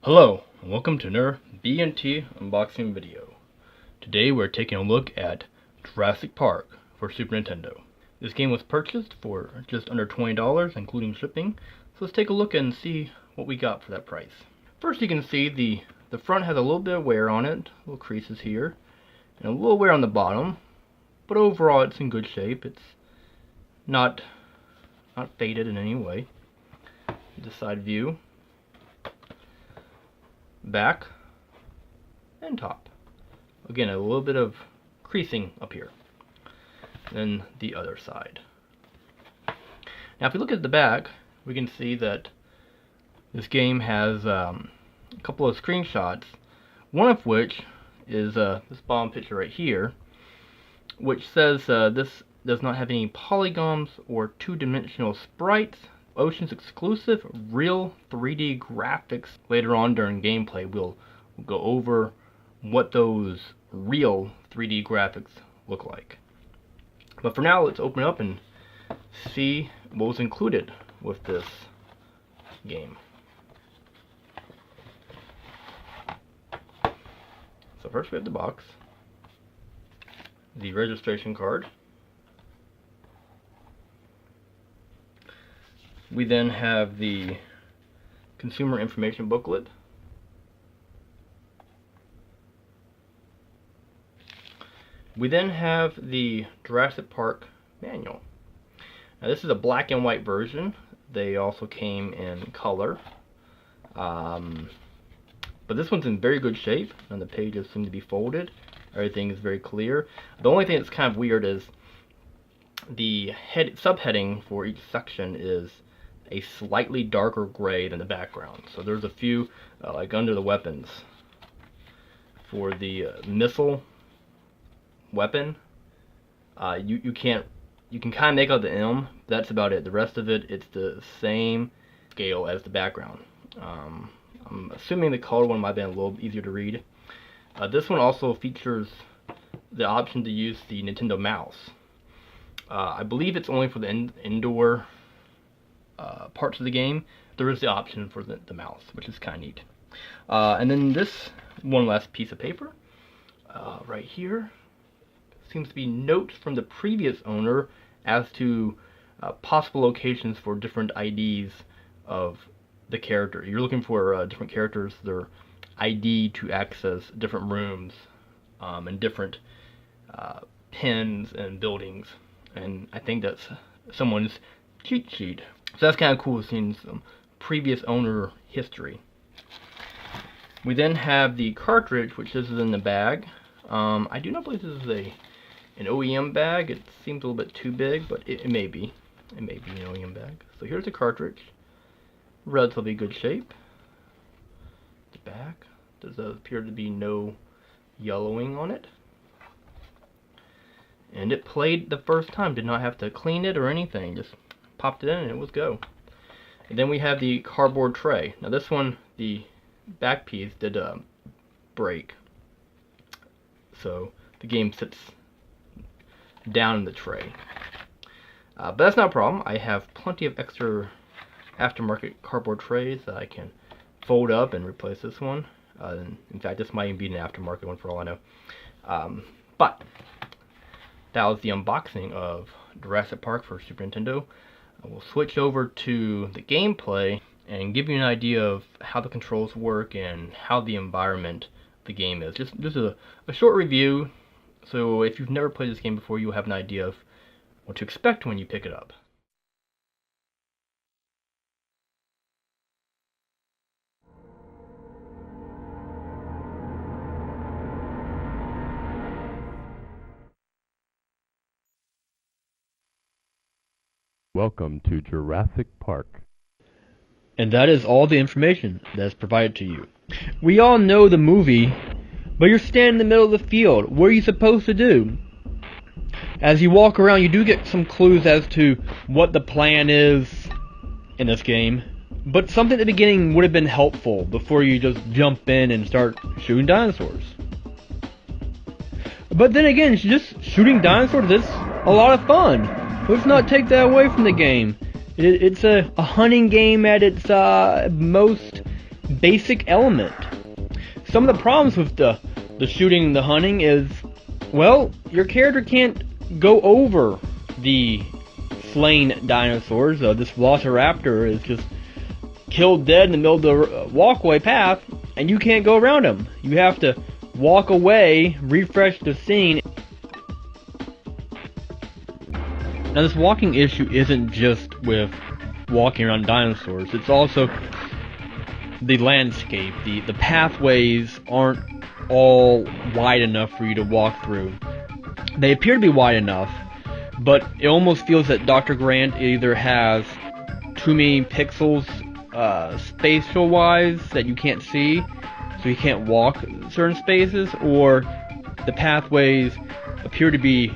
Hello, and welcome to another B&T unboxing video. Today we're taking a look at Jurassic Park for Super Nintendo. This game was purchased for just under $20, including shipping, so let's take a look and see what we got for that price. First, you can see the front has a little bit of wear on it, little creases here, and a little wear on the bottom, but overall it's in good shape. It's not faded in any way. The side view, back, and top. Again, a little bit of creasing up here. Then the other side. Now if we look at the back, we can see that this game has a couple of screenshots, one of which is this bottom picture right here, which says this does not have any polygons or two-dimensional sprites. Ocean's exclusive real 3D graphics. Later on during gameplay, we'll go over what those real 3D graphics look like. But for now, let's open it up and see what was included with this game. So first we have the box, the registration card. We then have the consumer information booklet. We then have the Jurassic Park manual. Now this is a black and white version. They also came in color. But this one's in very good shape, and the pages seem to be folded. Everything is very clear. The only thing that's kind of weird is the subheading for each section is a slightly darker gray than the background. So there's a few, like under the weapons, for the missile weapon, you can kind of make out the M. That's about it. The rest of it, it's the same scale as the background. I'm assuming the colored one might have been a little easier to read. This one also features the option to use the Nintendo mouse. I believe it's only for the indoor parts of the game. There is the option for the mouse, which is kind of neat. And then this one last piece of paper right here seems to be notes from the previous owner as to possible locations for different IDs of the character. You're looking for different characters, their ID to access different rooms and different pins and buildings. And I think that's someone's cheat sheet. So that's kind of cool, seeing some previous owner history. We then have the cartridge, which is in the bag. I do not believe this is an OEM bag. It seems a little bit too big, but it may be. It may be an OEM bag. So here's the cartridge. Relatively good shape. The back. Does appear to be no yellowing on it. And it played the first time. Did not have to clean it or anything. Just popped it in and it was go. And then we have the cardboard tray. Now this one, the back piece did break. So the game sits down in the tray. But that's not a problem. I have plenty of extra aftermarket cardboard trays that I can fold up and replace this one. In fact, this might even be an aftermarket one for all I know. But that was the unboxing of Jurassic Park for Super Nintendo. We'll switch over to the gameplay and give you an idea of how the controls work and how the environment of the game is. Just a short review, so if you've never played this game before, you'll have an idea of what to expect when you pick it up. Welcome to Jurassic Park. And that is all the information that is provided to you. We all know the movie, but you're standing in the middle of the field. What are you supposed to do? As you walk around, you do get some clues as to what the plan is in this game. But something at the beginning would have been helpful before you just jump in and start shooting dinosaurs. But then again, just shooting dinosaurs is a lot of fun. Let's not take that away from the game. It's a hunting game at its most basic element. Some of the problems with the shooting and the hunting is, well, your character can't go over the slain dinosaurs. This velociraptor is just killed dead in the middle of the walkway path, and you can't go around him. You have to walk away, refresh the scene. Now, this walking issue isn't just with walking around dinosaurs. It's also the landscape. The pathways aren't all wide enough for you to walk through. They appear to be wide enough, but it almost feels that Dr. Grant either has too many pixels spatial-wise that you can't see, so you can't walk certain spaces, or the pathways appear to be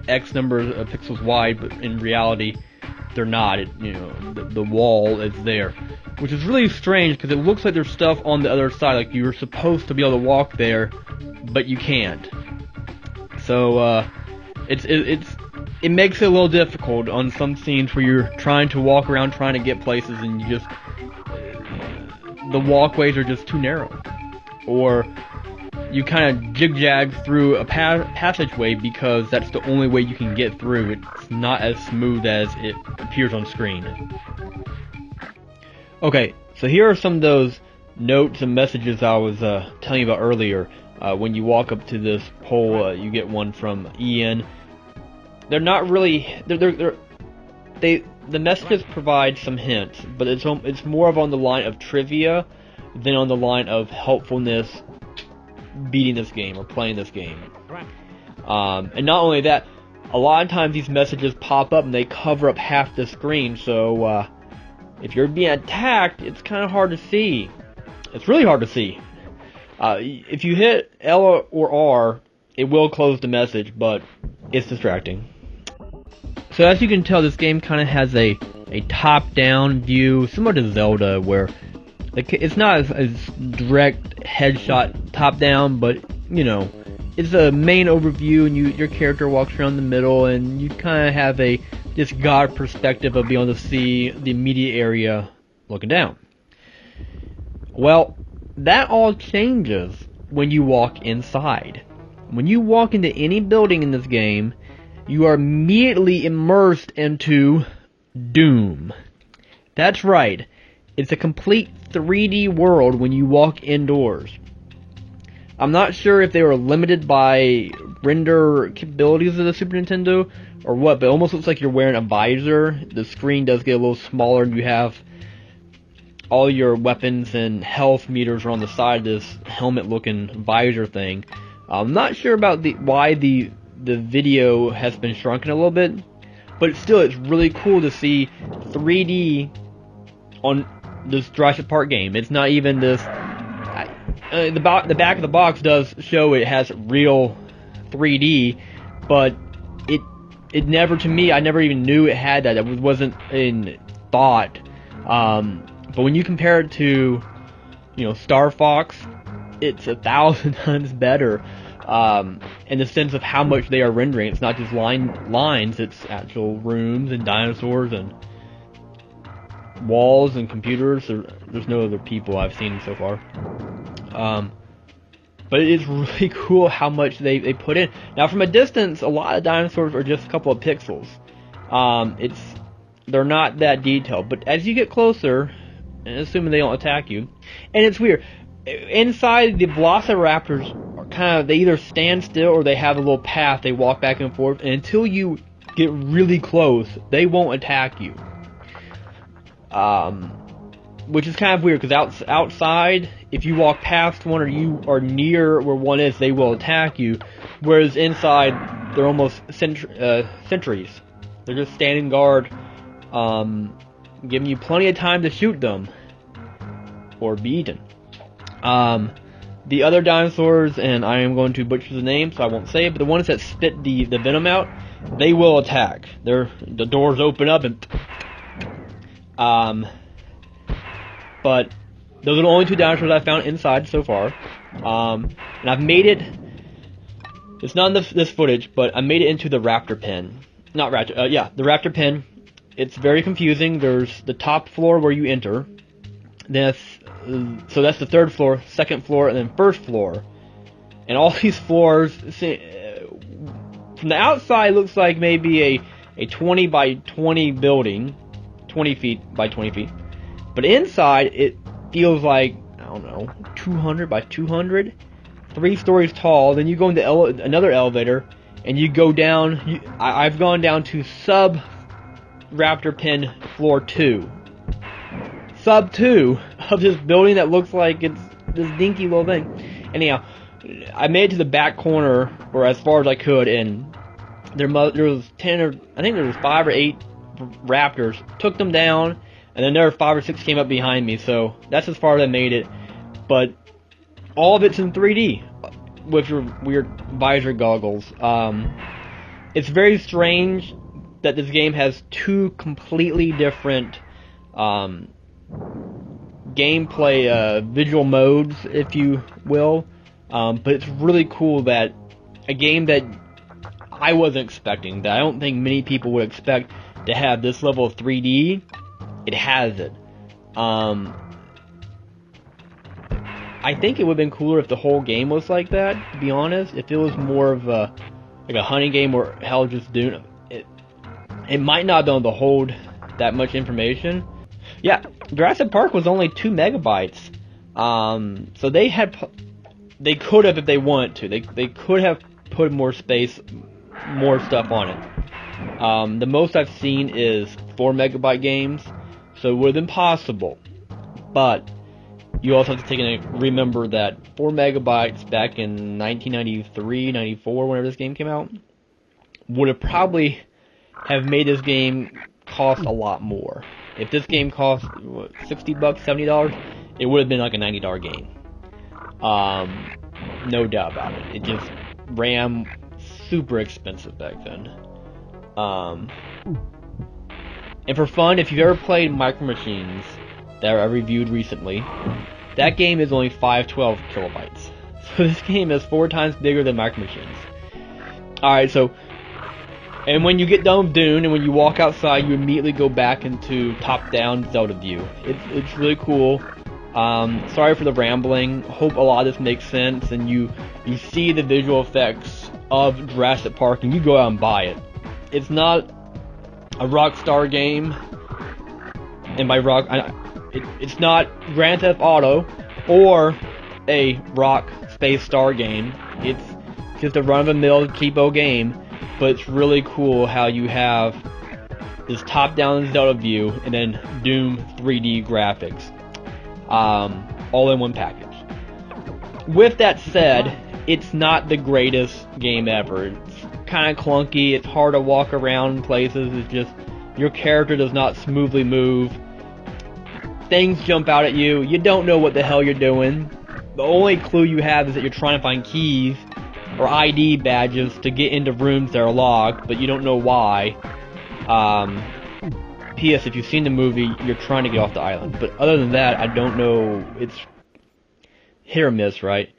X number of pixels wide, but in reality, they're not. The wall is there, which is really strange because it looks like there's stuff on the other side, like you're supposed to be able to walk there, but you can't. So it makes it a little difficult on some scenes where you're trying to walk around, trying to get places, and the walkways are just too narrow, or you kind of jig-jag through a passageway because that's the only way you can get through. It's not as smooth as it appears on screen. Okay, so here are some of those notes and messages I was telling you about earlier. When you walk up to this pole, you get one from Ian. They're not really... The messages provide some hints, but it's more of on the line of trivia than on the line of helpfulness beating this game or playing this game. And not only that, a lot of times these messages pop up and they cover up half the screen, so if you're being attacked, it's kind of hard to see. It's really hard to see. If you hit L or R, it will close the message, but it's distracting. So as you can tell, this game kind of has a top-down view, similar to Zelda, where it's not as direct headshot top-down, but, it's a main overview, and your character walks around the middle, and you kind of have this god perspective of being able to see the immediate area looking down. Well, that all changes when you walk inside. When you walk into any building in this game, you are immediately immersed into Doom. That's right. It's a complete 3D world when you walk indoors. I'm not sure if they were limited by render capabilities of the Super Nintendo or what, but it almost looks like you're wearing a visor. The screen does get a little smaller, and you have all your weapons and health meters are on the side of this helmet-looking visor thing. I'm not sure about why the video has been shrunken a little bit, but still, it's really cool to see 3D on this Jurassic Park game. It's not even this... the back of the box does show it has real 3D, but it never, to me, I never even knew it had that. It wasn't in thought. But when you compare it to, Star Fox, it's 1,000 times better. In the sense of how much they are rendering. It's not just lines, it's actual rooms and dinosaurs and walls and computers. There's no other people I've seen so far. But it is really cool how much they put in. Now, from a distance, a lot of dinosaurs are just a couple of pixels. They're not that detailed. But as you get closer, and assuming they don't attack you, and it's weird, inside the velociraptors they either stand still or they have a little path they walk back and forth, and until you get really close, they won't attack you. Which is kind of weird, because outside, if you walk past one or you are near where one is, they will attack you, whereas inside, they're almost sentries. They're just standing guard, giving you plenty of time to shoot them, or be eaten. The other dinosaurs, and I am going to butcher the name, so I won't say it, but the ones that spit the venom out, they will attack. The doors open up and... But those are the only two dinosaurs I found inside so far. And I've made it... It's not in this footage, but I made it into the raptor pen. Not raptor... the raptor pen. It's very confusing. There's the top floor where you enter. Then so that's the third floor, second floor, and then first floor. And all these floors, from the outside, looks like maybe a 20 by 20 building, 20 feet by 20 feet. But inside, it feels like, I don't know, 200 by 200, 3 stories tall. Then you go into another elevator, and you go down. I've gone down to sub Raptor Pen floor 2. Sub 2 of this building that looks like it's this dinky little thing. Anyhow, I made it to the back corner, or as far as I could, and there was 10 or I think there was 5 or 8 raptors. Took them down, and then there were 5 or 6 came up behind me. So that's as far as I made it. But all of it's in 3D with your weird visor goggles. It's very strange that this game has 2 completely different gameplay visual modes, if you will. But it's really cool that a game that I wasn't expecting, that I don't think many people would expect to have this level of 3D, it has it. I think it would have been cooler if the whole game was like that, to be honest. If it was more of a hunting game or hell just Dune, it might not have been able to hold that much information. Yeah, Jurassic Park was only 2 megabytes. So they could have, if they wanted to, they could have put more space, more stuff on it. The most I've seen is 4 megabyte games, so it would have been possible. But you also have to remember that 4 megabytes back in 1993, 94, whenever this game came out, would have probably have made this game cost a lot more. If this game cost $60, $70, it would have been like a $90 game. No doubt about it. It just RAM super expensive back then. And for fun, if you've ever played Micro Machines that I reviewed recently, that game is only 512 kilobytes. So this game is 4 times bigger than Micro Machines. Alright, so, and when you get done with Dune and when you walk outside, you immediately go back into top-down Zelda view. It's really cool. Sorry for the rambling. Hope a lot of this makes sense and you see the visual effects of Jurassic Park and you go out and buy it. It's not a Rockstar game, and by it's not Grand Theft Auto or a Rock Space Star game. It's just a run-of-the-mill cheapo game, but it's really cool how you have this top-down Zelda view and then Doom 3D graphics, all in one package. With that said, it's not the greatest game ever. It's kind of clunky, it's hard to walk around places, it's just, your character does not smoothly move. Things jump out at you, you don't know what the hell you're doing. The only clue you have is that you're trying to find keys or ID badges to get into rooms that are locked, but you don't know why. P.S. If you've seen the movie, you're trying to get off the island. But other than that, I don't know. It's hit or miss, right?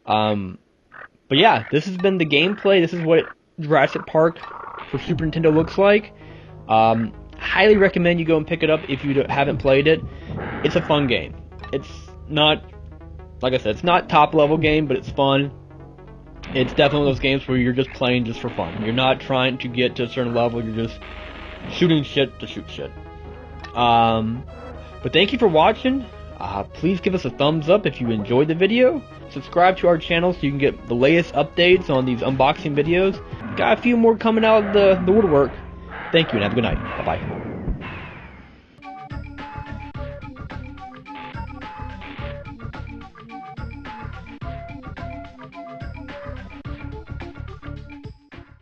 But yeah, this has been the gameplay. This is what Jurassic Park for Super Nintendo looks like. Highly recommend you go and pick it up if you haven't played it. It's a fun game. It's not, like I said, it's not top level game, but it's fun. It's definitely one of those games where you're just playing just for fun. You're not trying to get to a certain level, you're just shooting shit to shoot shit. But thank you for watching. Please give us a thumbs up if you enjoyed the video. Subscribe to our channel so you can get the latest updates on these unboxing videos. Got a few more coming out of the woodwork. Thank you and have a good night. Bye-bye.